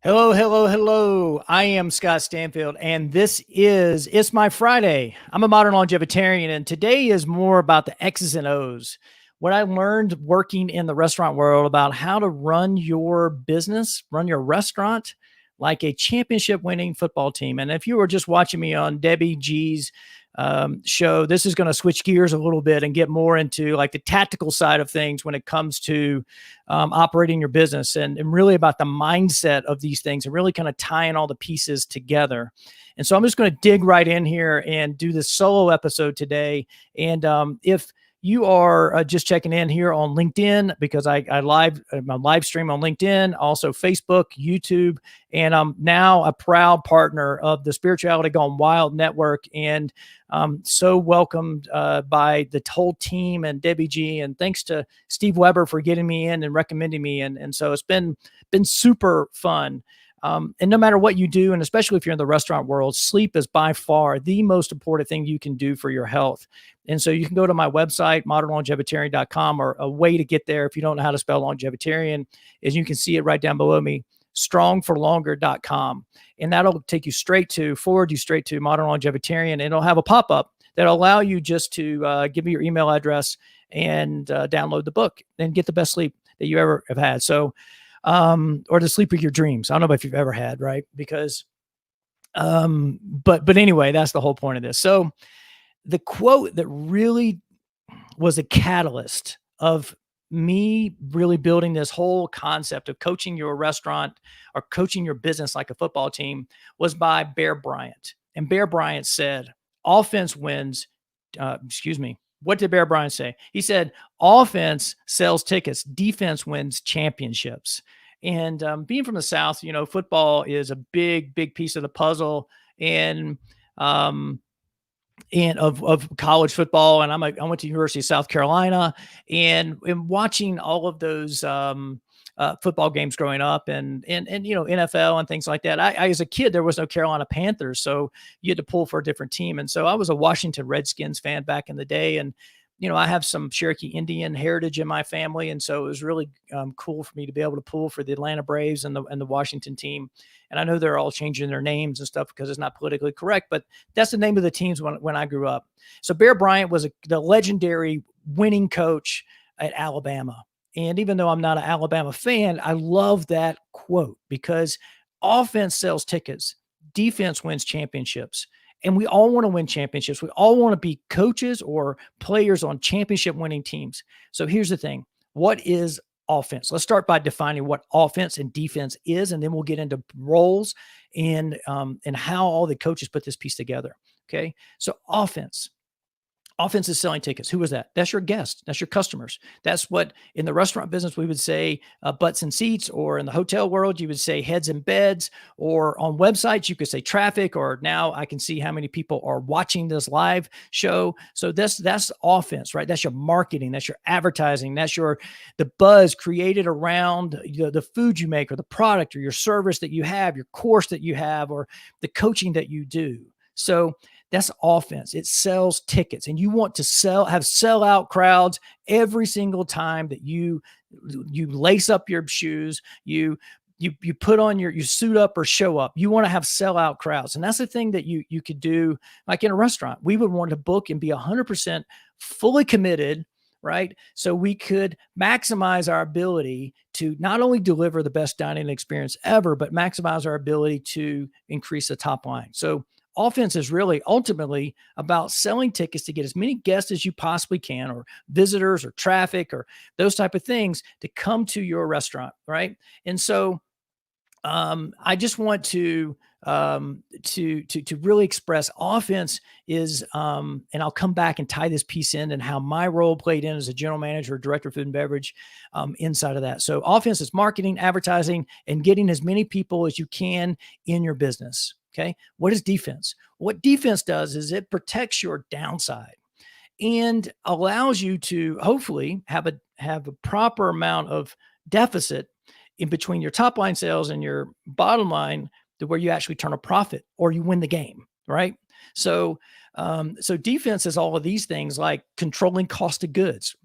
Hello, hello, hello. I am Scott Stanfield, and It's My Friday. I'm a modern longevitarian, and today is more about the X's and O's. What I learned working in the restaurant world about how to run your business, run your restaurant like a championship winning football team. And if you were just watching me on Debbie G's show, this is going to switch gears a little bit and get more into like the tactical side of things when it comes to operating your business and really about the mindset of these things and really kind of tying all the pieces together. And so I'm just going to dig right in here and do this solo episode today. And if you are just checking in here on LinkedIn, because I live stream on LinkedIn, also Facebook, YouTube, and I'm now a proud partner of the Spirituality Gone Wild Network, and so welcomed by the whole team and Debbie G, and thanks to Steve Weber for getting me in and recommending me, and so it's been super fun. And no matter what you do, and especially if you're in the restaurant world, sleep is by far the most important thing you can do for your health. And so you can go to my website, modernlongevitarian.com, or a way to get there if you don't know how to spell longevitarian is you can see it right down below me, strongforlonger.com. And that'll take you forward you straight to Modern Longevitarian. And it'll have a pop-up that'll allow you just to give me your email address and download the book and get the best sleep that you ever have had. So, or the sleep of your dreams. I don't know if you've ever had, right? Because, but anyway, that's the whole point of this. So the quote that really was a catalyst of me really building this whole concept of coaching your restaurant or coaching your business like a football team was by Bear Bryant. And Bear Bryant said, offense wins. What did Bear Bryant say? He said, offense sells tickets, defense wins championships. And being from the South, football is a big, big piece of the puzzle and of college football. And I went to University of South Carolina and watching all of those football games growing up and NFL and things like that. I as a kid, there was no Carolina Panthers, so you had to pull for a different team. And so I was a Washington Redskins fan back in the day. And, I have some Cherokee Indian heritage in my family. And so it was really cool for me to be able to pull for the Atlanta Braves and the Washington team. And I know they're all changing their names and stuff because it's not politically correct, but that's the name of the teams when I grew up. So Bear Bryant was the legendary winning coach at Alabama. And even though I'm not an Alabama fan, I love that quote because offense sells tickets, defense wins championships. And we all want to win championships. We all want to be coaches or players on championship winning teams. So here's the thing. What is offense? Let's start by defining what offense and defense is, and then we'll get into roles and how all the coaches put this piece together. Okay. So offense is selling tickets. Who is that? That's your guests. That's your customers. That's what in the restaurant business, we would say butts and seats, or in the hotel world, you would say heads and beds, or on websites, you could say traffic, or now I can see how many people are watching this live show. So that's offense, right? That's your marketing. That's your advertising. That's the buzz created around the food you make or the product or your service that you have, your course that you have, or the coaching that you do. So that's offense. It sells tickets, and you want to have sellout crowds every single time that you lace up your shoes, you put on you suit up or show up. You want to have sellout crowds. And that's the thing that you could do like in a restaurant. We would want to book and be 100% fully committed, right? So we could maximize our ability to not only deliver the best dining experience ever, but maximize our ability to increase the top line. So offense is really ultimately about selling tickets to get as many guests as you possibly can, or visitors or traffic or those type of things to come to your restaurant, right? And so I just want to really express offense is, and I'll come back and tie this piece in and how my role played in as a general manager, or director of food and beverage inside of that. So offense is marketing, advertising, and getting as many people as you can in your business. Okay. What is defense? What defense does is it protects your downside and allows you to hopefully have a proper amount of deficit in between your top line sales and your bottom line to where you actually turn a profit or you win the game. Right. So defense is all of these things like controlling cost of goods,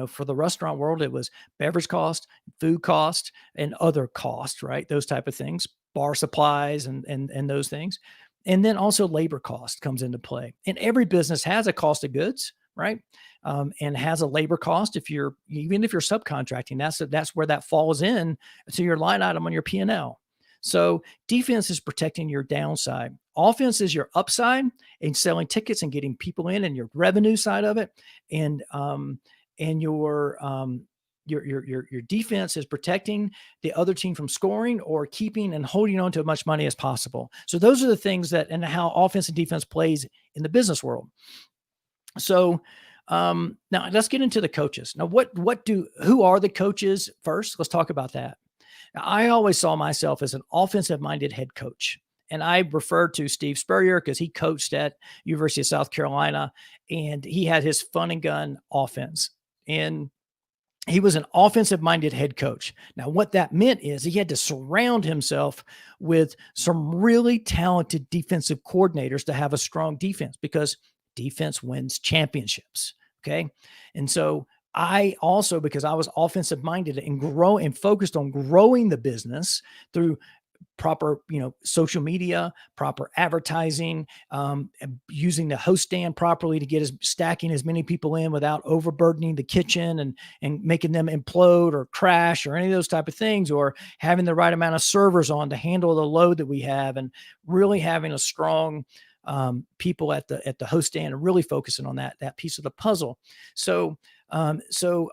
for the restaurant world, it was beverage cost, food cost, and other costs, right? Those type of things, bar supplies and those things. And then also labor cost comes into play. And every business has a cost of goods, right? And has a labor cost. Even if you're subcontracting, that's where that falls in to your line item on your P&L. So defense is protecting your downside. Offense is your upside and selling tickets and getting people in and your revenue side of it. And your defense is protecting the other team from scoring or keeping and holding on to as much money as possible. So those are the things and how offense and defense plays in the business world. So now let's get into the coaches. Now, who are the coaches first? Let's talk about that. Now, I always saw myself as an offensive-minded head coach. And I referred to Steve Spurrier because he coached at University of South Carolina, and he had his fun and gun offense. And he was an offensive-minded head coach. Now, what that meant is he had to surround himself with some really talented defensive coordinators to have a strong defense, because defense wins championships. Okay. And so I also, because I was offensive minded and focused on growing the business through proper, social media, proper advertising, using the host stand properly to stacking as many people in without overburdening the kitchen and making them implode or crash or any of those type of things, or having the right amount of servers on to handle the load that we have, and really having a strong people at the host stand and really focusing on that piece of the puzzle. So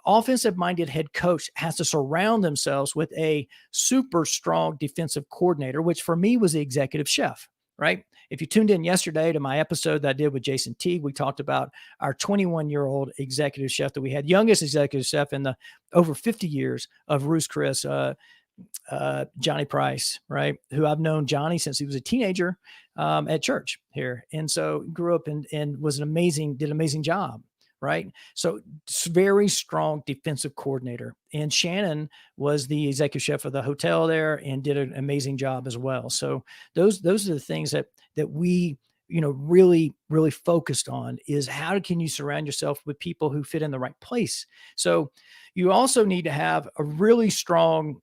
offensive-minded head coach has to surround themselves with a super strong defensive coordinator, which for me was the executive chef, right? If you tuned in yesterday to my episode that I did with Jason Teague, we talked about our 21-year-old executive chef that we had, youngest executive chef in the over 50 years of Ruth's Chris, Johnny Price, right? Who I've known Johnny since he was a teenager at church here. And so grew up and did an amazing job. Right. So very strong defensive coordinator. And Shannon was the executive chef of the hotel there and did an amazing job as well. So those are the things that we, really, really focused on, is how can you surround yourself with people who fit in the right place? So you also need to have a really strong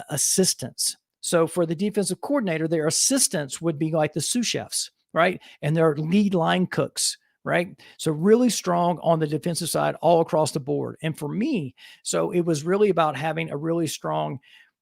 assistants. So for the defensive coordinator, their assistants would be like the sous chefs, right? And their lead line cooks. Right. So really strong on the defensive side all across the board. And for me, so it was really about having a really strong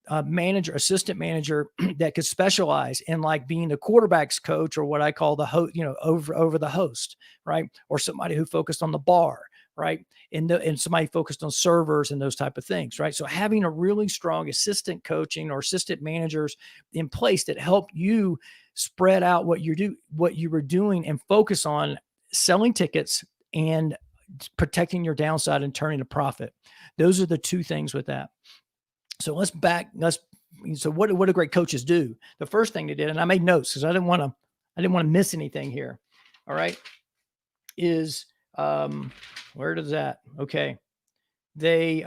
assistant manager that could specialize in like being the quarterback's coach, or what I call the host, over the host, right? Or somebody who focused on the bar, right? And somebody focused on servers and those type of things, right? So having a really strong assistant coaching or assistant managers in place that help you spread out what you were doing and focus on selling tickets and protecting your downside and turning a profit. Those are the two things with that. So so what do great coaches do? The first thing they did, and I made notes because I didn't want to miss anything here. All right. Is, where does that? Okay. They,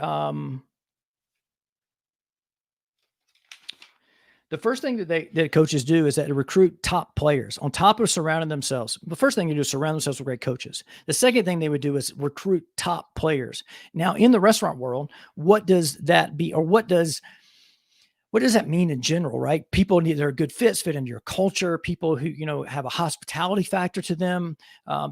the first thing that coaches do is that they recruit top players on top of surrounding themselves. The first thing they do is surround themselves with great coaches. The second thing they would do is recruit top players. Now, in the restaurant world, what does that be, or what does that mean in general, right? People they're good fits, fit into your culture. People who, have a hospitality factor to them.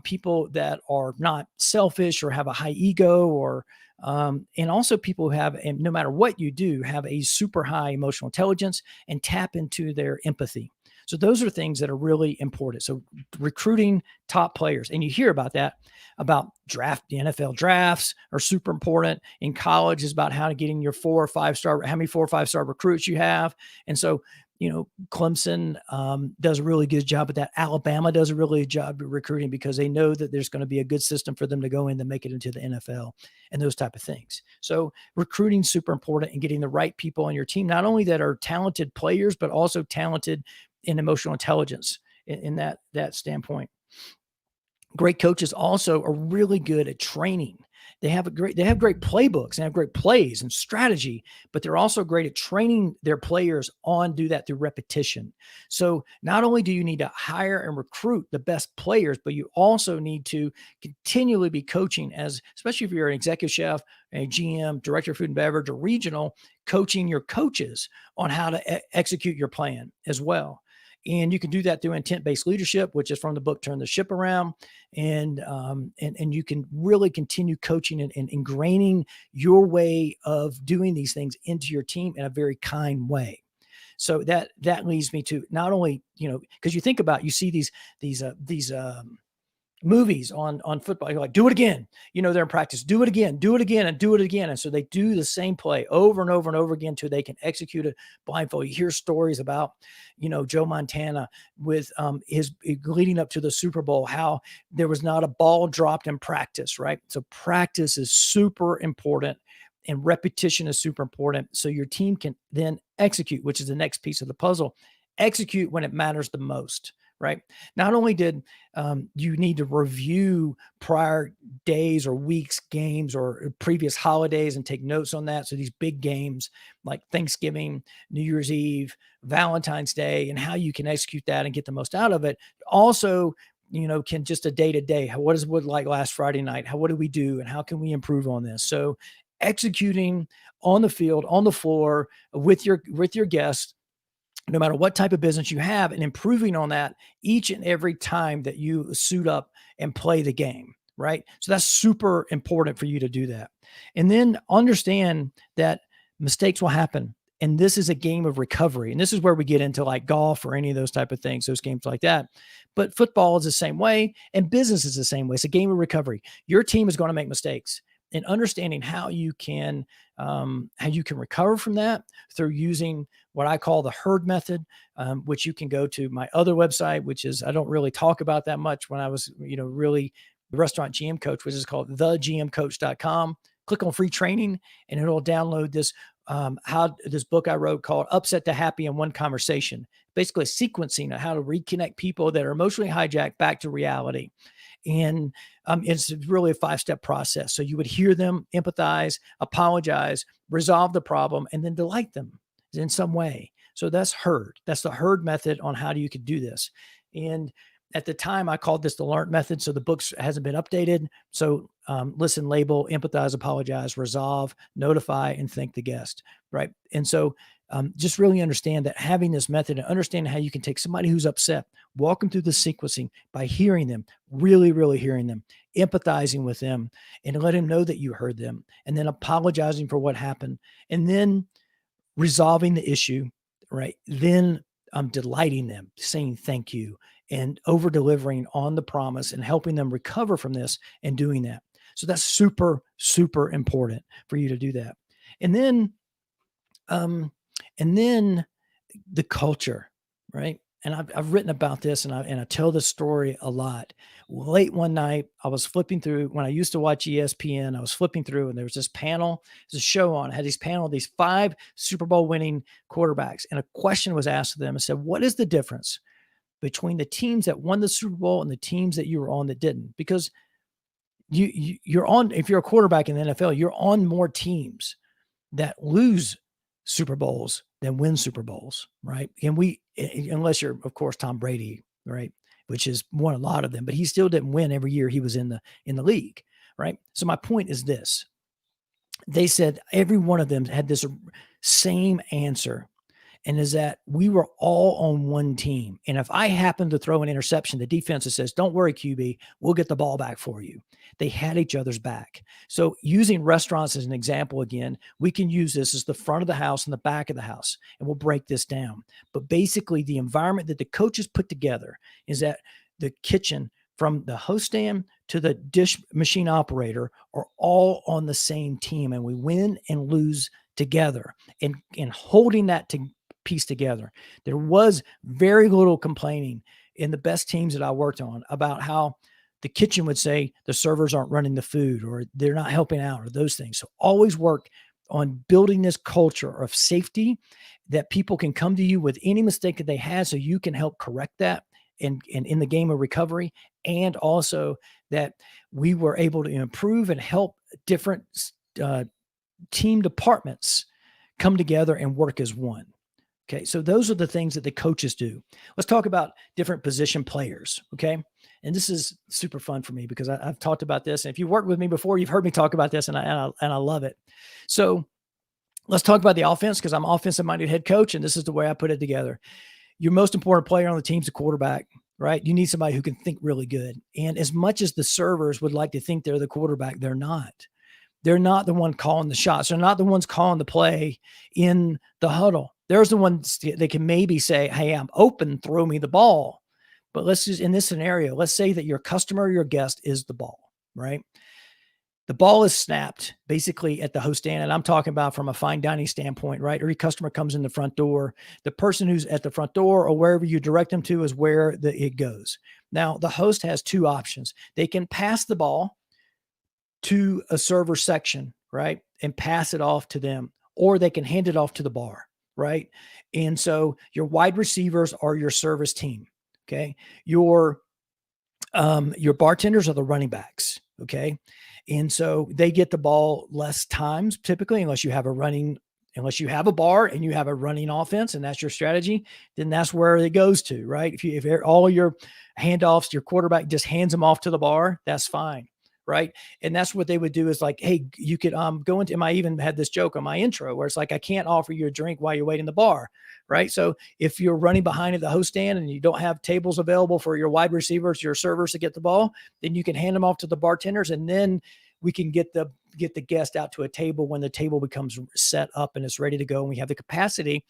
People that are not selfish or have a high ego, or and also people who have, and no matter what you do, have a super high emotional intelligence and tap into their empathy. So those are things that are really important. So recruiting top players, and you hear about that, about the NFL drafts are super important. In college is about how to getting your 4 or 5 star, how many 4 or 5 star recruits you have. And so, Clemson does a really good job at that. Alabama does a really good job at recruiting because they know that there's going to be a good system for them to go in to make it into the NFL and those type of things. So recruiting is super important, and getting the right people on your team, not only that are talented players, but also talented in emotional intelligence in that standpoint. Great coaches also are really good at training. they have great playbooks and have great plays and strategy, but they're also great at training their players on do that through repetition. So not only do you need to hire and recruit the best players, but you also need to continually be coaching, as especially if you're an executive chef, a GM, director of food and beverage, or regional, coaching your coaches on how to execute your plan as well. And you can do that through intent-based leadership, which is from the book Turn the Ship Around. And you can really continue coaching and ingraining your way of doing these things into your team in a very kind way. So that leads me to not only, because you think about, you see these movies on football. You're like, do it again. They're in practice, do it again, and do it again. And so they do the same play over and over and over again till they can execute it blindfold. You hear stories about, Joe Montana with his leading up to the Super Bowl, how there was not a ball dropped in practice, right? So practice is super important and repetition is super important. So your team can then execute, which is the next piece of the puzzle, execute when it matters the most. Right. Not only did you need to review prior days or weeks, games or previous holidays and take notes on that. So these big games like Thanksgiving, New Year's Eve, Valentine's Day, and how you can execute that and get the most out of it. Also, can just a day to day. What is it like last Friday night? What do we do? And how can we improve on this? So executing on the field, on the floor with your guests, no matter what type of business you have, and improving on that each and every time that you suit up and play the game, right? So that's super important for you to do that. And then understand that mistakes will happen. And this is a game of recovery. And this is where we get into like golf or any of those type of things, those games like that. But football is the same way and business is the same way. It's a game of recovery. Your team is going to make mistakes. And understanding how you can recover from that through using what I call the herd method, which you can go to my other website, which is, I don't really talk about that much when I was, really the restaurant GM coach, which is called thegmcoach.com. Click on free training and it'll download this, this book I wrote called Upset to Happy in One Conversation, basically sequencing of how to reconnect people that are emotionally hijacked back to reality. And it's really a 5-step process. So you would hear them, empathize, apologize, resolve the problem, and then delight them in some way. So that's herd. That's the herd method on how you could do this. And at the time, I called this the LEARN method. So the book hasn't been updated. So listen, label, empathize, apologize, resolve, notify, and thank the guest, right? And so just really understand that having this method and understanding how you can take somebody who's upset, walk them through the sequencing by hearing them, really, really hearing them, empathizing with them, and let them know that you heard them, and then apologizing for what happened, and then resolving the issue, right? Then delighting them, saying thank you, and over delivering on the promise and helping them recover from this and doing that. So that's super, super important for you to do that. And then the culture, right? And I've written about this and I tell this story a lot. Late one night, I was flipping through when I used to watch ESPN. I was flipping through and there was this panel, there's a show on, it had these 5 Super Bowl winning quarterbacks. And a question was asked of them and said, what is the difference between the teams that won the Super Bowl and the teams that you were on that didn't? Because you're on, if you're a quarterback in the NFL, you're on more teams that lose Super Bowls than win Super Bowls, right? And unless you're, of course, Tom Brady, right, which has won a lot of them, but he still didn't win every year he was in the league, right? So my point is this: they said every one of them had this same answer, and is that we were all on one team. And if I happen to throw an interception, the defense says, "Don't worry, QB, we'll get the ball back for you." They had each other's back. So using restaurants as an example again, we can use this as the front of the house and the back of the house, and we'll break this down. But basically, the environment that the coaches put together is that the kitchen, from the host stand to the dish machine operator, are all on the same team, and we win and lose together. And holding that piece together, there was very little complaining in the best teams that I worked on about how the kitchen would say the servers aren't running the food or they're not helping out or those things. So always work on building this culture of safety that people can come to you with any mistake that they had so you can help correct that and in the game of recovery. And also that we were able to improve and help different uh, team departments come together and work as one. Okay, so those are the things that the coaches do. Let's talk about different position players. Okay, and this is super fun for me because I've talked about this, and if you've worked with me before, you've heard me talk about this, and I love it. So let's talk about the offense because I'm offensive minded head coach, and this is the way I put it together. Your most important player on the team's a quarterback, right? You need somebody who can think really good. And as much as the servers would like to think they're the quarterback, they're not. They're not the one calling the shots. They're not the ones calling the play in the huddle. There's the ones they can maybe say, hey, I'm open, throw me the ball. But let's just, in this scenario, let's say that your customer, your guest is the ball, right? The ball is snapped basically at the host stand. And I'm talking about from a fine dining standpoint, right? Every customer comes in the front door. The person who's at the front door or wherever you direct them to is where it goes. Now, the host has two options. They can pass the ball to a server section, right? And pass it off to them, or they can hand it off to the bar, right? And so your wide receivers are your service team. Okay. Your bartenders are the running backs. Okay. And so they get the ball less times typically, unless you have a bar and you have a running offense and that's your strategy, then that's where it goes to, right? If all your handoffs, your quarterback just hands them off to the bar, that's fine. Right. And that's what they would do is like, hey, you could go into, I even had this joke on my intro where it's like, I can't offer you a drink while you're waiting the bar. Right. So if you're running behind at the host stand and you don't have tables available for your wide receivers, your servers to get the ball, then you can hand them off to the bartenders. And then we can get the guest out to a table when the table becomes set up and it's ready to go. And we have the capacity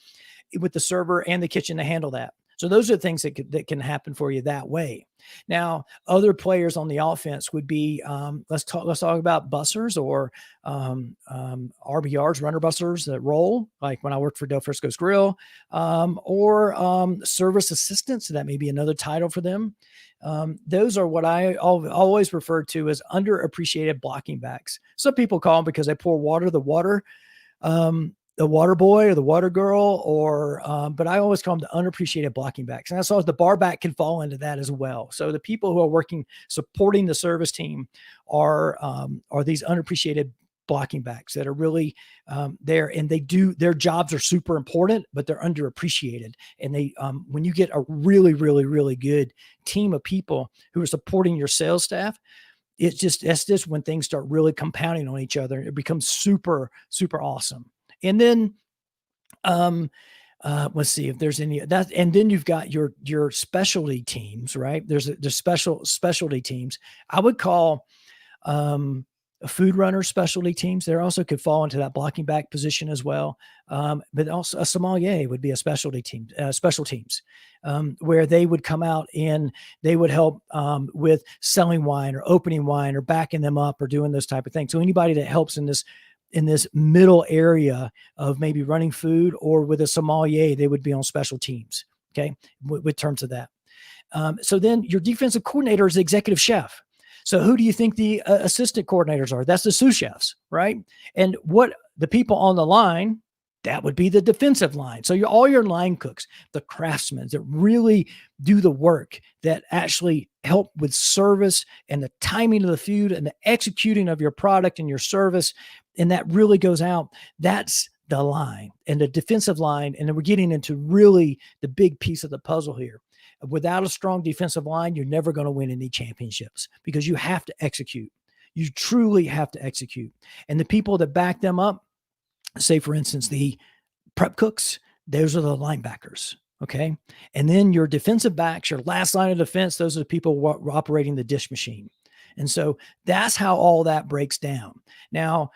with the server and the kitchen to handle that. So those are things that can happen for you that way. Now, other players on the offense would be, let's talk about bussers or RBRs, runner bussers that roll, like when I worked for Del Frisco's Grill, or service assistants. So that may be another title for them. Those are what I always refer to as underappreciated blocking backs. Some people call them because they pour water, the water boy or the water girl, but I always call them the unappreciated blocking backs. And I saw the bar back can fall into that as well. So the people who are working, supporting the service team are these unappreciated blocking backs that are really there, and their jobs are super important, but they're underappreciated. And they, when you get a really, really, really good team of people who are supporting your sales staff, that's just when things start really compounding on each other. It becomes super, super awesome. And then, let's see if there's any that, and then you've got your specialty teams, right? There's specialty teams. I would call, food runner specialty teams. There also could fall into that blocking back position as well. But also a sommelier would be a specialty team, special teams, where they would come out and they would help, with selling wine or opening wine or backing them up or doing those type of things. So anybody that helps in this middle area of maybe running food or with a sommelier, they would be on special teams. Okay. With terms of that. So then your defensive coordinator is the executive chef. So who do you think the assistant coordinators are? That's the sous chefs, right? And what the people on the line, that would be the defensive line. So all your line cooks, the craftsmen that really do the work, that actually help with service and the timing of the food and the executing of your product and your service. And that really goes out. That's the line and the defensive line. And then we're getting into really the big piece of the puzzle here. Without a strong defensive line, you're never going to win any championships because you have to execute. You truly have to execute. And the people that back them up, say, for instance, the prep cooks, those are the linebackers. Okay. And then your defensive backs, your last line of defense, those are the people who are operating the dish machine. And so that's how all that breaks down. Now,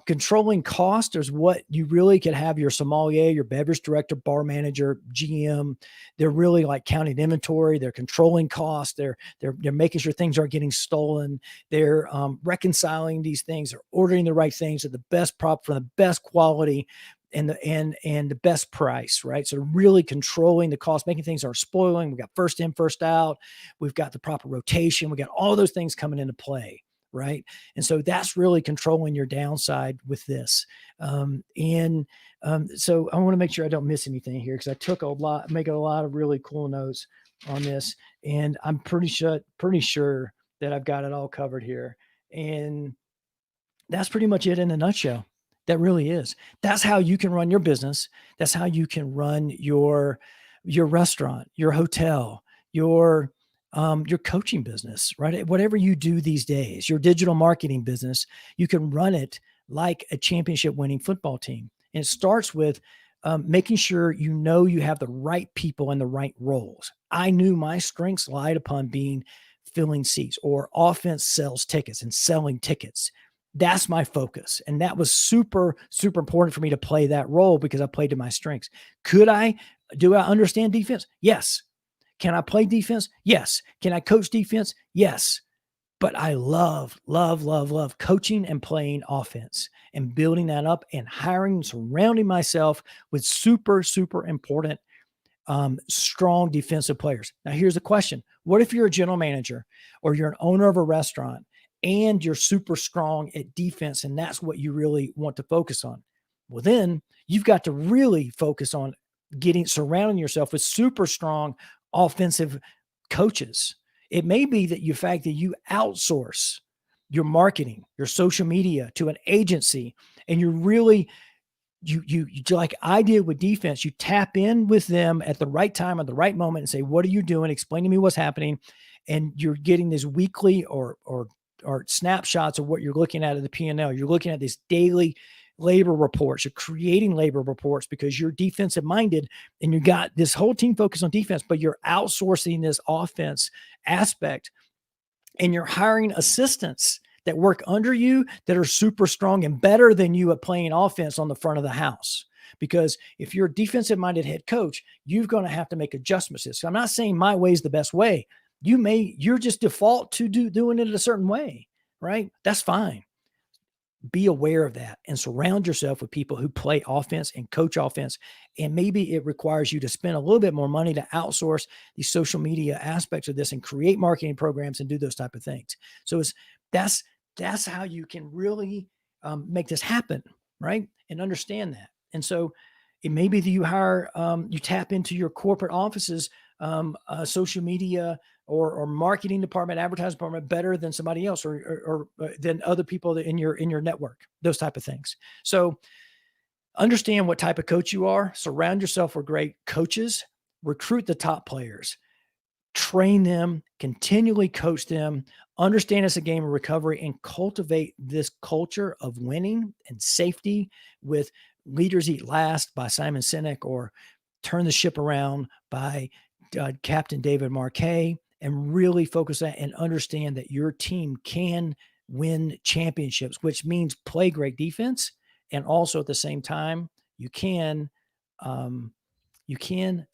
controlling cost is what you really could have your sommelier, your beverage director, bar manager, GM. They're really like counting inventory. They're controlling cost. They're making sure things aren't getting stolen. They're reconciling these things. They're ordering the right things at the best prop for the best quality and the best price, right? So really controlling the cost, making things aren't spoiling. We got first in, first out. We've got the proper rotation. We got all those things coming into play. Right. And so that's really controlling your downside with this. So I want to make sure I don't miss anything here because I took making a lot of really cool notes on this. And I'm pretty sure that I've got it all covered here. And that's pretty much it in a nutshell. That really is. That's how you can run your business. That's how you can run your restaurant, your hotel, your coaching business, right? Whatever you do these days, your digital marketing business, you can run it like a championship winning football team. And it starts with making sure you know you have the right people in the right roles. I knew my strengths lied upon being filling seats, or offense sells tickets and selling tickets. That's my focus. And that was super, super important for me to play that role because I played to my strengths. Do I understand defense? Yes. Can I play defense? Yes. Can I coach defense? Yes. But I love, love, love, love coaching and playing offense and building that up and hiring, surrounding myself with super, super important, strong defensive players. Now, here's a question. What if you're a general manager or you're an owner of a restaurant and you're super strong at defense, and that's what you really want to focus on? Well, then you've got to really focus on surrounding yourself with super strong offensive coaches. It may be that the fact that you outsource your marketing, your social media to an agency, and you're really you like I did with defense, you tap in with them at the right time, at the right moment, and say, "What are you doing? Explain to me what's happening." And you're getting this weekly or snapshots of what you're looking at the P&L. You're looking at this daily labor reports. You're creating labor reports because you're defensive minded and you got this whole team focused on defense, but you're outsourcing this offense aspect, and you're hiring assistants that work under you that are super strong and better than you at playing offense on the front of the house. Because if you're a defensive minded head coach, you're going to have to make adjustments. So I'm not saying my way is the best way. You're just default to doing it a certain way, right? That's fine. Be aware of that and surround yourself with people who play offense and coach offense. And maybe it requires you to spend a little bit more money to outsource the social media aspects of this and create marketing programs and do those type of things. So that's how you can really make this happen, right? And understand that. And so it may be that you tap into your corporate offices, social media or marketing department, advertising department better than somebody else or than other people in your network, those type of things. So understand what type of coach you are, surround yourself with great coaches, recruit the top players, train them, continually coach them, understand it's a game of recovery, and cultivate this culture of winning and safety with Leaders Eat Last by Simon Sinek, or Turn the Ship Around by Captain David Marquet, and really focus on and understand that your team can win championships, which means play great defense. And also at the same time, you can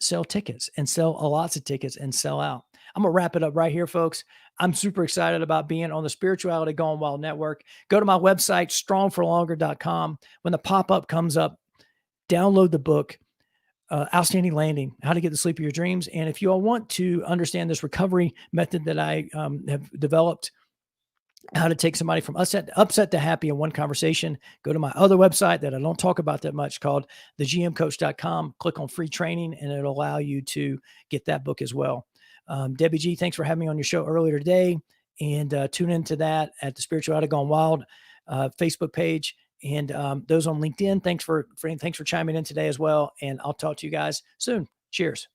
sell tickets and sell lots of tickets and sell out. I'm going to wrap it up right here, folks. I'm super excited about being on the Spirituality Gone Wild Network. Go to my website, strongforlonger.com. When the pop-up comes up, download the book, Outstanding Landing, How to Get the Sleep of Your Dreams. And if you all want to understand this recovery method that I have developed, how to take somebody from upset to happy in one conversation, go to my other website that I don't talk about that much, called thegmcoach.com. Click on free training, and it'll allow you to get that book as well. Debbie G, thanks for having me on your show earlier today. And tune into that at the Spirituality Gone Wild Facebook page. And those on LinkedIn, thanks for chiming in today as well. And I'll talk to you guys soon. Cheers.